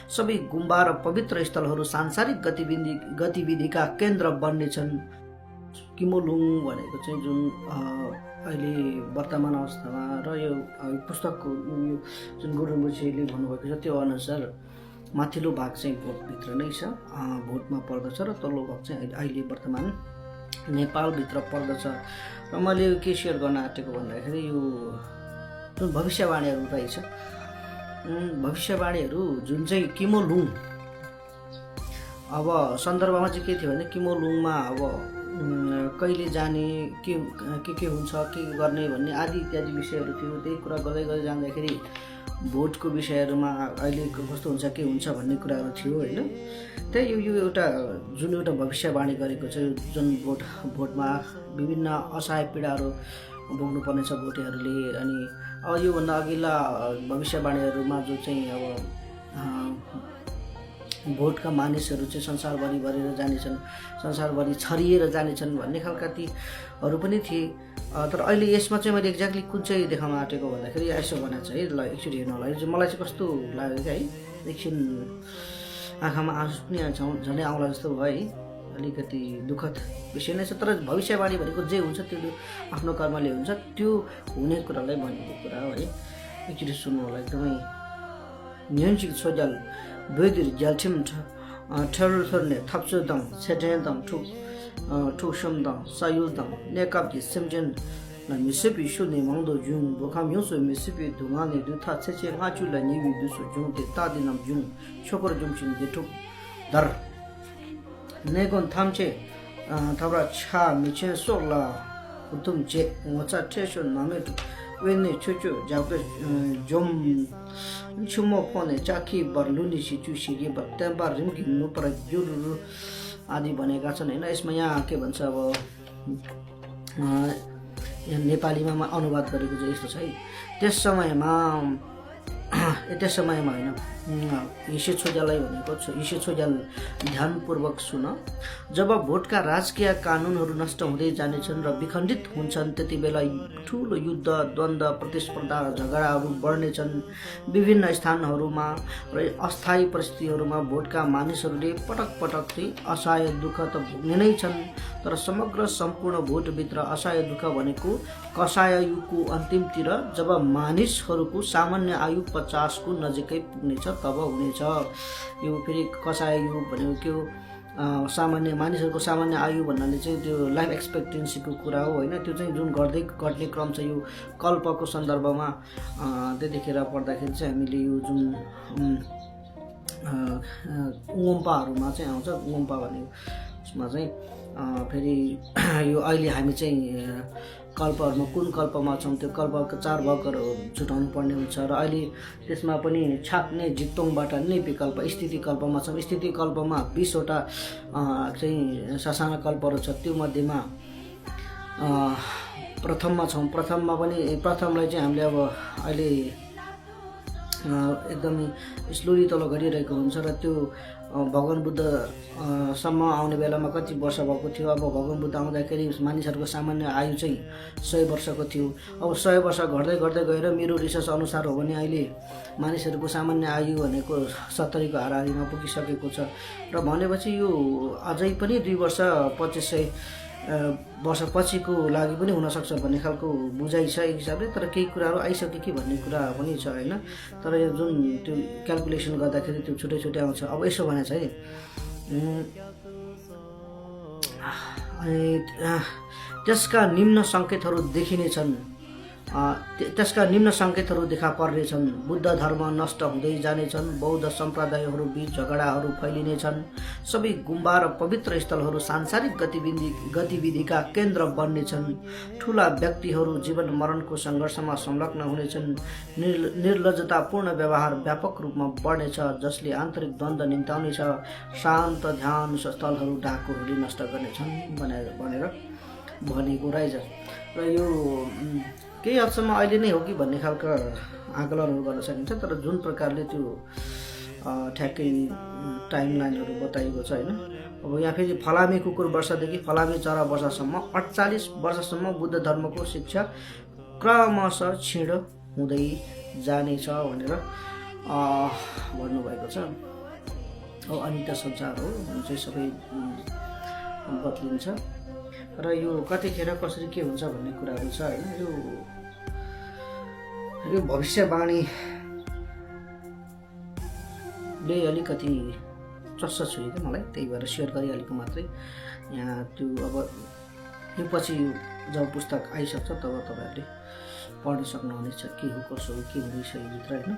सबै गुम्बा र पवित्र स्थलहरू सांसारिक गतिविधिका केन्द्र बन्नेछन्। किमोलुङ भनेको चाहिँ जुन अहिले वर्तमान अवस्थामा र यो पुस्तकको यो जुन गुरुङबुछेले भन्नुभएको छ त्यो अनुसार माथिल्लो भाग चाहिँ भोटभित्र नै छ, भोटमा पर्दछ र तल्लो भाग चाहिँ अहिले वर्तमान नेपालभित्र पर्दछ। र मैले यो के सेयर गर्न आँटेको भन्दाखेरि यो जुन भविष्यवाणीहरू रहेछ, भविष्यवाणीहरू जुन चाहिँ किमोलुङ, अब सन्दर्भमा चाहिँ के थियो भने किमोलुङमा अब कहिले जाने, के हुन्छ, के गर्ने भन्ने आदि इत्यादि विषयहरू थियो। त्यही कुरा गर्दै जाँदाखेरि भोटको विषयहरूमा अहिले कस्तो हुन्छ, के हुन्छ भन्ने कुराहरू थियो होइन। त्यही यो एउटा जुन एउटा भविष्यवाणी गरेको छ, जुन भोटमा विभिन्न असहाय पीडाहरू भोग्नुपर्नेछ भोटेहरूले। अनि अब योभन्दा अघिल्ला भविष्यवाणीहरूमा जो चाहिँ अब भोटका मानिसहरू चाहिँ संसारभरि भरेर जानेछन्, संसारभरि छरिएर जानेछन् भन्ने खालका तीहरू पनि थिए। तर अहिले यसमा चाहिँ मैले एक्ज्याक्टली कुन चाहिँ देखाउन आँटेको भन्दाखेरि यसो भनेको छ है। ल एकचोटि हेर्नु होला, मलाई चाहिँ कस्तो लाग्यो क्या है, एकछिन आँखामा आँसु पनि झनै आउँला जस्तो भयो है। अलिकति दुःखद विषय नै छ, तर भविष्यवाणी भनेको जे हुन्छ त्यो आफ्नो कर्मले हुन्छ, त्यो हुने कुरालाई भनेको कुरा हो है। एकचोटि सुन्नु होला, एकदमै न्युन्चिक सोजल बेदिर ज्याल्ठिम ठरुथर्ने थप्सुदङ सेटेदङ ठुक्सुमदङ सयुदङ नेकापि सिमजेन मिसिपी सुने मङ्दो जुङ बोखाम युसु मिसिपी धुमाने दुथा छेचे माचुला निवि दुसु जुङ ते तादिनम जुङ छोकर जुङसिन जेठुक दर नेगोन थाम्चे थब्रा छा मिचे सोला उतुम जे वचा ठेसो नामेटु वेने छुचु जाबे जोम छुमो फोने चाकी बरलुनी सिचु सिगे बत्तेबा रिमकि नुपर जुरु आदि भनेका छन् हैन। यसमा यहाँ के भन्छ अब नेपालीमा अनुवाद गरेको चाहिँ यस्तो छ है। त्यस समयमा हैन हिसे छोजालाई भनेको छ, हिसे छोजाल ध्यानपूर्वक सुन। जब भोटका राजकीय कानुनहरू नष्ट हुँदै जानेछन् र विखण्डित हुन्छन्, त्यति बेला ठुलो युद्ध, द्वन्द्व, प्रतिस्पर्धा र झगडाहरू बढ्नेछन्। विभिन्न स्थानहरूमा र अस्थायी परिस्थितिहरूमा भोटका मानिसहरूले पटक पटक चाहिँ असहाय दुःख त भोग्ने नै छन्। तर समग्र सम्पूर्ण भोटभित्र असहाय दुःख भनेको कसाय युगको अन्तिमतिर जब मानिसहरूको सामान्य आयु 50 को नजिकै पुग्नेछ तब हुनेछ। यो फेरि कसाय युग भनेको के हो, सामान्य मानिसहरूको सामान्य आयु भन्नाले चाहिँ त्यो लाइफ एक्सपेक्टेन्सीको कुरा हो होइन। त्यो चाहिँ जुन घट्ने क्रम छ यो कल्पको सन्दर्भमा त्यतिखेर पढ्दाखेरि चाहिँ हामीले यो जुन उम्पाहरूमा चाहिँ आउँछ, उम्पा भनेको उसमा चाहिँ फेरि यो अहिले हामी चाहिँ कल्पहरूमा कुन कल्पमा छौँ त्यो कल्पका 4 भागहरू छुटाउनु पर्ने हुन्छ र अहिले त्यसमा पनि छाप्ने जित्तोङबाट नै विकल्प स्थिति कल्पमा छौँ। स्थिति कल्पमा 20 वटा चाहिँ ससाना कल्पहरू छ। त्यो मध्येमा प्रथममा छौँ। प्रथमलाई चाहिँ हामीले अब अहिले एकदमै स्लोली तल गरिरहेको हुन्छ र त्यो भगवान बुद्ध सम्म आउने बेलामा कति वर्ष भएको थियो। अब भगवान बुद्ध आउँदाखेरि मानिसहरूको सामान्य आयु चाहिँ 100 वर्षको थियो। अब 100 वर्ष घट्दै गएर मेरो रिसर्च अनुसार हो भने अहिले मानिसहरूको सामान्य आयु भनेको 70 को हाराहारीमा पुगिसकेको छ। र भनेपछि यो अझै पनि 2 वर्ष 2500 वर्षपछिको लागि पनि हुनसक्छ भन्ने खालको बुझाइ छ एक हिसाबले। तर केही कुराहरू आइसक्यो कि भन्ने कुरा पनि छ होइन। तर यो जुन त्यो क्यालकुलेसन गर्दाखेरि त्यो छुट्टै आउँछ। अब यसो भने चाहिँ त्यसका निम्न सङ्केतहरू देखा पर्नेछन्। बुद्ध धर्म नष्ट हुँदै जानेछन्, बौद्ध सम्प्रदायहरू बीच झगडाहरू फैलिनेछन्, सबै गुम्बा र पवित्र स्थलहरू सांसारिक गतिविधिका केन्द्र बन्नेछन्, ठुला व्यक्तिहरू जीवन मरणको सङ्घर्षमा संलग्न हुनेछन्, निर्लज्जतापूर्ण व्यवहार व्यापक रूपमा बढ्नेछ जसले आन्तरिक द्वन्द्व निम्ताउनेछ, शान्त ध्यान स्थलहरू डाकुहरूले नष्ट गर्नेछन् भनेर भनेको रहेछ। र यो केही हदसम्म अहिले नै हो कि भन्ने खालका आकलनहरू गर्न सकिन्छ। तर जुन प्रकारले त्यो ठ्याक्कै टाइमलाइनहरू बताइएको छ होइन। अब यहाँ फेरि फलामे कुकुर वर्षदेखि फलामे चरा वर्षसम्म 48 वर्षसम्म बुद्ध धर्मको शिक्षा क्रमशः क्षीण हुँदै जानेछ भनेर भन्नुभएको छ। हो अनित्य संसार हो, जुन चाहिँ सबै बदलिन्छ र यो कतिखेर कसरी के हुन्छ भन्ने कुराहरू छ होइन। यो भविष्यवाणीले अलिकति चस्स छु क्या मलाई, त्यही भएर सेयर गरिहालेको मात्रै। यहाँ त्यो अब यो पछि जब पुस्तक आइसक्छ तब तपाईँहरूले पढ्न सक्नुहुनेछ के हो कसो हो के हुँदैछ यो भित्र होइन।